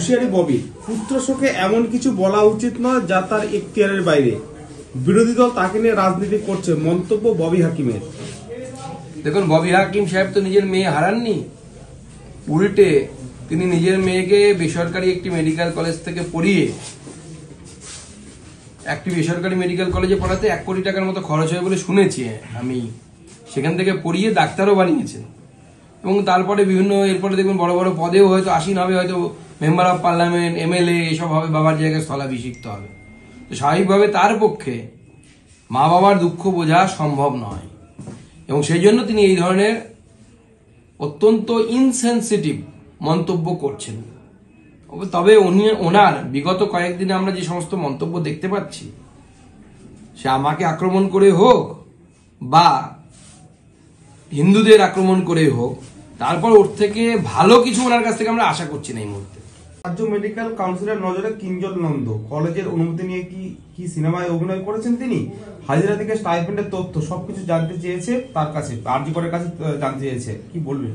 হুঁশিয়ারি ববি, পুত্র শোকে এমন কিছু বলা উচিত নয় যা তার এখতিয়ারের বাইরে। বিরোধী দল তাকে নিয়ে রাজনীতি করছে, মন্তব্য ববি হাকিমের। দেখুন, ববি হাকিম সাহেব তো নিজের মেয়ে হারাননি, উল্টে তিনি নিজের মেয়েকে বেসরকারি একটি মেডিকেল কলেজ থেকে পড়িয়ে, একটি বেসরকারি মেডিকেল কলেজে পড়াতে 1 কোটি টাকার মতো খরচ হয় বলে শুনেছি আমি, সেখান থেকে পড়িয়ে ডাক্তারও বানিয়েছেন। এবং তারপরে বিভিন্ন, এরপরে দেখবেন বড় বড় পদেও হয়তো আসীন হবে, হয়তো মেম্বার অফ পার্লামেন্ট, এমএলএ, এসব হবে, বাবার জায়গায় স্থলাভিষিক্ত হবে। তো স্বাভাবিকভাবে তার পক্ষে মা বাবার দুঃখ বোঝা সম্ভব নয়, এবং সেই জন্য তিনি এই ধরনের অত্যন্ত ইনসেনসিটিভ মন্তব্য করছেন। তবে ওনার বিগত কয়েকদিনে আমরা যে সমস্ত মন্তব্য দেখতে পাচ্ছি, সে আমাকে আক্রমণ করে হোক বা হিন্দুদের আক্রমণ করে হোক, তারপর ওর থেকে ভালো কিছু ওনার কাছ থেকে আমরা আশা করছি না এই মুহূর্তে। রাজ্য মেডিকেল কাউন্সিলের নজরে কিঞ্জল নন্দ, কলেজের অনুমতি নিয়ে কি সিনেমায় অভিনয় করেছেন তিনি? হাজিরা থেকে স্টাইপেন্ডের তথ্য সবকিছু জানতে চেয়েছে তার কাছে, আরজি করের কাছে জানতে চেয়েছে, কি বলবেন?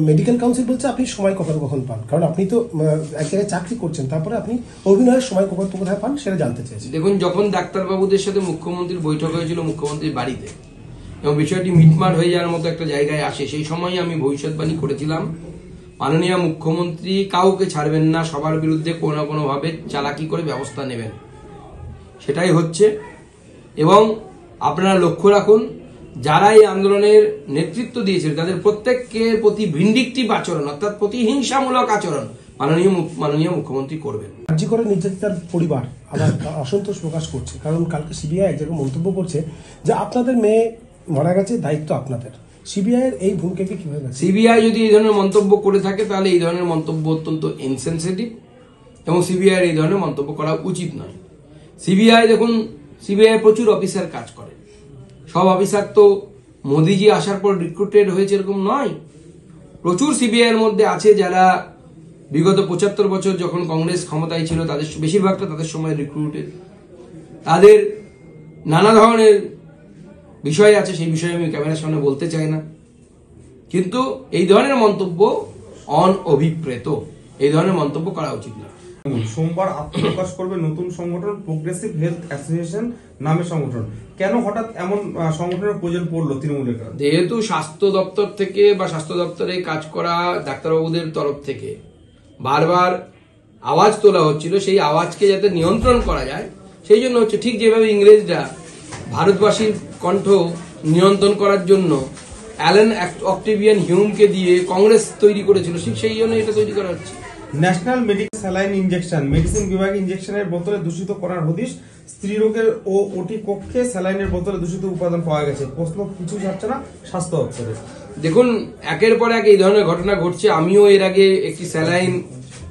মেডিকেল কাউন্সিল বলছে আপনি সময় কখন পান, কারণ আপনি তো এক জায়গায় চাকরি করছেন, তারপরে আপনি অভিনয়ের সময় কোথায় পান সেটা জানতে চেয়েছেন। দেখুন, যখন ডাক্তারবাবুদের সাথে মুখ্যমন্ত্রীর বৈঠক হয়েছিল মুখ্যমন্ত্রীর বাড়িতে, এবং বিষয়টি মিটমাট হয়ে যাওয়ার মতো একটা জায়গায় আসে, সেই সময় আমি ভবিষ্যৎবাণী করেছিলাম মাননীয় মুখ্যমন্ত্রী কাউকে ছাড়বেন না, সবার বিরুদ্ধে কোনো না কোনোভাবে চালাকি করে ব্যবস্থা নেবেন। সেটাই হচ্ছে। এবং আপনারা লক্ষ্য রাখুন, যারা এই আন্দোলনের নেতৃত্ব দিয়েছিল তাদের প্রত্যেকের প্রতি ভিন্ডিকটিভ আচরণ, অর্থাৎ প্রতিহিংসামূলক আচরণ মাননীয় মুখ্যমন্ত্রী করবেন। আরজি করে নির্যাতিতার পরিবার আবার অসন্তোষ প্রকাশ করছে, কারণ কালকে সিবিআই এক জায়গায় মন্তব্য করছে যে আপনাদের মেয়ে মারা গেছে, দায়িত্ব আপনাদের। সিবিআই এর এই ভূমিকাকে কিভাবে? সিবিআই যদি এই ধরনের মন্তব্য করে থাকে তাহলে এই ধরনের মন্তব্য অত্যন্ত ইনসেনসিটিভ, এবং সিবিআই এর এই ধরনের মন্তব্য করা উচিত নয়। সিবিআই, দেখুন, সিবিআই প্রচুর অফিসার কাজ করে, সব অফিসার তো মোদিজি আসার পর রিক্রুটেড হয়েছে এরকম নয়। প্রচুর সিবিআই এর মধ্যে আছে যারা বিগত 75 বছর যখন কংগ্রেস ক্ষমতায় ছিল তাদের বেশিরভাগটা তাদের সময় রিক্রুটেড। তাদের নানা ধরনের বিষয় আছে, সেই বিষয়ে আমি ক্যামেরার সামনে বলতে চাই না, কিন্তু এই ধরনের মন্তব্য অনভিপ্রেত, এই ধরনের মন্তব্য করা উচিত না। সোমবার আত্মপ্রকাশ করবে নতুন সংগঠন প্রোগ্রেসিভ হেলথ অ্যাসোসিয়েশন নামে সংগঠন। কেন হঠাৎ এমন সংগঠনের প্রয়োজন পড়লো তৃণমূলের? যেহেতু স্বাস্থ্য দপ্তর থেকে বা স্বাস্থ্য দপ্তরে কাজ করা ডাক্তারবাবুদের তরফ থেকে বারবার আওয়াজ তোলা হচ্ছিল, সেই আওয়াজকে যাতে নিয়ন্ত্রণ করা যায় সেই জন্য হচ্ছে। ঠিক যেভাবে ইংরেজরা ভারতবাসীর কণ্ঠ নিয়ন্ত্রণ করার জন্য অ্যালেন অক্টেভিয়ান হিউমকে দিয়ে কংগ্রেস তৈরি করেছিল, ঠিক সেই জন্য এটা তৈরি করা হচ্ছে। National medical saline injection, medicine বিভাগে ইনজেকশনের বোতলে দূষিত করার হদিশ। স্ত্রী রোগের ও ওটি কক্ষে স্যালাইনের বোতলে দূষিত উপাদান পাওয়া গেছে, প্রশ্ন কিছু ছাড়ছে না স্বাস্থ্য দপ্তরের। দেখুন, একের পর এক এই ধরনের ঘটনা ঘটছে। আমিও এর আগে একটি স্যালাইন,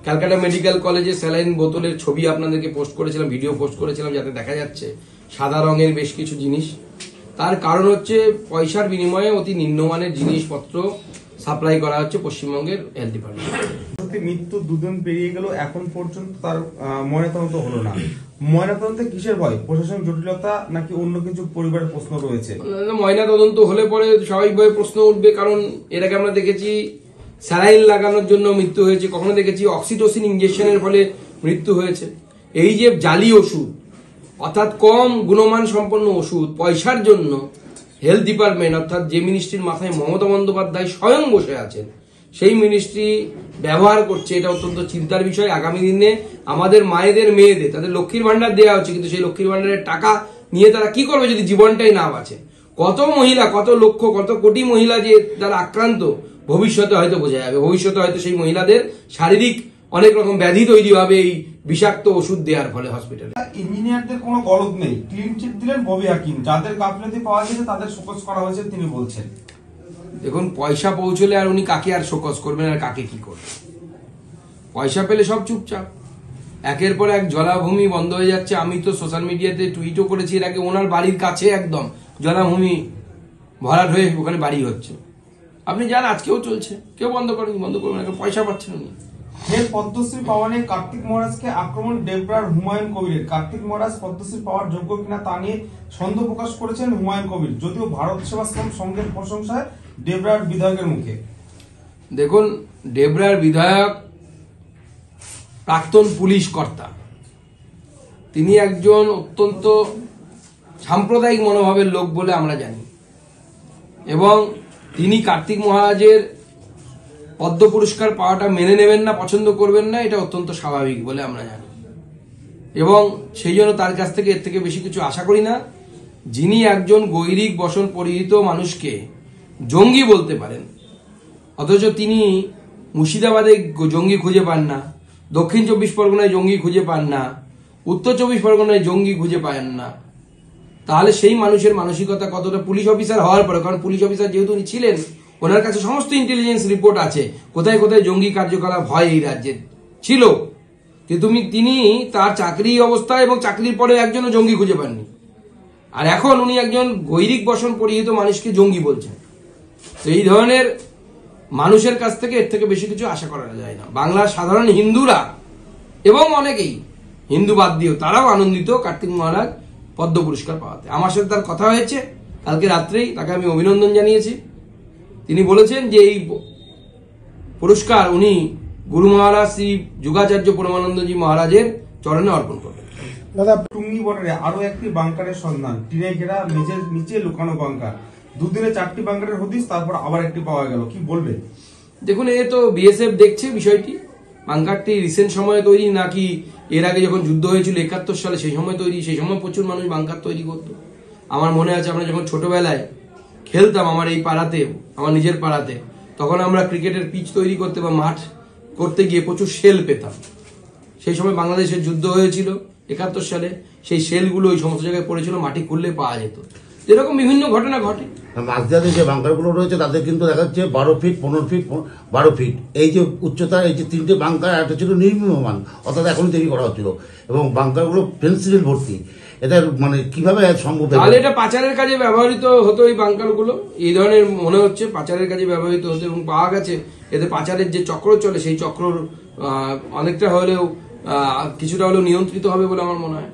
ক্যালকাটা মেডিকেল কলেজে স্যালাইন বোতলের ছবি আপনাদেরকে পোস্ট করেছিলাম, ভিডিও পোস্ট করেছিলাম, যাতে দেখা যাচ্ছে সাদা রঙের বেশ কিছু জিনিস। তার কারণ হচ্ছে পয়সার বিনিময়ে অতি নিম্নমানের জিনিসপত্র সাপ্লাই করা হচ্ছে পশ্চিমবঙ্গের হেলথ ডিপার্টমেন্ট। মৃত্যু 2 দিন পেরিয়ে গেল, এখন পর্যন্ত তার ময়নাতদন্ত হলো না। ময়নাতদন্তে কিসের ভয়? প্রশাসনিক জটিলতা নাকি অন্য কিছু? পরিবারের প্রশ্ন রয়েছে। ময়নাতদন্ত হলে পরে স্বাভাবিকভাবে প্রশ্ন উঠবে, কারণ এর আগে আমরা দেখেছি স্যালাইন লাগানোর জন্য মৃত্যু হয়েছে, কখনো দেখেছি অক্সিটোসিন ইনজেকশনের ফলে মৃত্যু হয়েছে। এই যে জালি ওষুধ, অর্থাৎ কম গুণমান সম্পন্ন ওষুধ পয়সার জন্য হেলথ ডিপার্টমেন্ট, অর্থাৎ যে মিনিস্ট্রির মাথায় মমতা বন্দ্যোপাধ্যায় স্বয়ং বসে আছেন, সেই মিনিস্ট্রি ব্যবহার করছে, এটা অত্যন্ত চিন্তার বিষয়। আগামী দিনে আমাদের মায়েদের, মেয়েদের তাদের লক্ষ্মীর ভান্ডার দেওয়া হচ্ছে, কিন্তু সেই লক্ষ্মীর ভান্ডারের টাকা নিয়ে তারা কি করবে যদি জীবনটাই না বাঁচে? কত মহিলা, কত লক্ষ, কত কোটি মহিলা যে তারা আক্রান্ত, ভবিষ্যতে হয়তো বোঝা যাবে। ভবিষ্যতে হয়তো সেই মহিলাদের শারীরিক অনেক রকম ব্যাধি তৈরি হবে এই বিষাক্ত ওষুধ দেওয়ার ফলে হসপিটালে। ইঞ্জিনিয়ারদের কোনো গলদ নেই, ক্লিন চিট দিলেন ববি হাকিম। যাদের গাফিলতি পাওয়া গেছে তাদের শোকজ করা হয়েছে তিনি বলছেন। দেখুন, পয়সা পৌঁছলে আর উনি কাকে আর শোকজ করবেন আর কাকে কি করবেন? পয়সা পেলে সব চুপচাপ। একের পর এক জলাভূমি বন্ধ হয়ে যাচ্ছে। আমি তো সোশ্যাল মিডিয়াতে টুইটও করেছি এর আগে, ওনার বাড়ির কাছে একদম জলাভূমি ভরাট হয়ে ওখানে বাড়ি হচ্ছে। আপনি যান, আজকেও চলছে, কেউ বন্ধ করেনি, বন্ধ করবেন না, পয়সা পাচ্ছেন উনি। ফের পদ্মশ্রী পাওয়া নিয়ে কার্তিক মহারাজকে আক্রমণ ডেবরার হুমায়ুন কবিরের। কার্তিক মহারাজ পদ্মশ্রী পাওয়ার যোগ্য কিনা তা নিয়ে সন্দেহ প্রকাশ করেছেন হুমায়ুন কবির, যদিও ভারত সেবাশ্রম সংঘের প্রশংসায় ডেবরার বিধায়কের মুখে। দেখুন, ডেবরার বিধায়ক প্রাক্তন পুলিশ কর্তা, তিনি একজন অত্যন্ত সাম্প্রদায়িক মনোভাবের লোক বলে আমরা জানি, এবং তিনি কার্তিক মহারাজের পদ্ম পুরস্কার পাওয়াটা মেনে নেবেন না, পছন্দ করবেন না, এটা অত্যন্ত স্বাভাবিক বলে আমরা জানি, এবং সেই জন্য তার কাছ থেকে এর থেকে বেশি কিছু আশা করি না। যিনি একজন গৈরিক বসন পরিহিত মানুষকে জঙ্গি বলতে পারেন, অথচ তিনি মুর্শিদাবাদে জঙ্গি খুঁজে পান না, দক্ষিণ 24 পরগনায় জঙ্গি খুঁজে পান না, উত্তর 24 পরগনায় জঙ্গি খুঁজে পান না, তাহলে সেই মানুষের মানসিকতা কতটা, পুলিশ অফিসার হওয়ার পরে, কারণ পুলিশ অফিসার যেহেতু উনি ছিলেন, ওনার কাছে সমস্ত ইন্টেলিজেন্স রিপোর্ট আছে কোথায় কোথায় জঙ্গি কার্যকলাপ হয় এই রাজ্যে ছিল, কিন্তু তিনি তার চাকরি অবস্থা এবং চাকরির পরে একজনও জঙ্গি খুঁজে পাননি, আর এখন উনি একজন গৈরিক বসন পরিহিত মানুষকে জঙ্গি বলছেন। তো এই ধরনের মানুষের কাছ থেকে এর থেকে বেশি কিছু আশা করা যায় না। বাংলার সাধারণ হিন্দুরা এবং অনেকেই, হিন্দু বাদ দিয়েও, তারাও আনন্দিত কার্তিক মহারাজ পদ্ম পুরস্কার পাওয়াতে। আমার সাথে তার কথা হয়েছে কালকে রাত্রেই, তাকে আমি অভিনন্দন জানিয়েছি। তিনি বলেছেন যে এই পুরস্কার উনি গুরু মহারাজ শ্রী যুগাচার্য পরমানন্দজি মহারাজের চরণে অর্পণ করবেন। দাদা, টুঙ্গি বর্ডারে আরো একটি বাংকারের সন্ধান, টিনে ঘেরা মেঝের নিচে লুকানো বাংকার, দুদিনে 4টি বাংকারের হদিস, তারপর আবার একটি পাওয়া গেল, কি বলবে? দেখুন, এ তো বিএসএফ দেখছে বিষয়টি। বাংকারটি রিসেন্ট সময়ে তৈরি নাকি এর আগে যখন যুদ্ধ হয়েছিল 71 সালে সেই সময় তৈরি? সেই সময় প্রচুর মানুষ বাংকার তৈরি করত। আমার মনে আছে আমরা যখন ছোটবেলায় খেলতাম আমার এই পাড়াতে, আমার নিজের পাড়াতে, তখন আমরা ক্রিকেটের পিচ তৈরি করতে বা মাঠ করতে গিয়ে প্রচুর শেল পেতাম। সেই সময় বাংলাদেশের যুদ্ধ হয়েছিল 71 সালে, সেই শেলগুলো ওই সমস্ত জায়গায় পড়েছিল, মাটি খুললে পাওয়া যেত। এরকম বিভিন্ন ঘটনা ঘটে। মাঝদিয়াতে যে বাংকারগুলো রয়েছে তাদের কিন্তু দেখা যাচ্ছে 12 ফিট, 15 ফিট, 12 ফিট, এই যে উচ্চতা, এই যে 3টে বাংকার, একটা ছিল নির্মীয়মান, অর্থাৎ এখন তৈরি করা হচ্ছিল, এবং বাংকারগুলো পেন্সিল ভর্তি। এটা মানে কিভাবে সম্ভব? তাহলে এটা পাচারের কাজে ব্যবহৃত হতো এই বাংকারগুলো, এই ধরনের মনে হচ্ছে পাচারের কাজে ব্যবহৃত হতো, এবং পাওয়া গেছে এতে পাচারের যে চক্র চলে সেই চক্রর অনেকটা হলেও কিছুটা হলেও নিয়ন্ত্রিত হবে বলে আমার মনে হয়।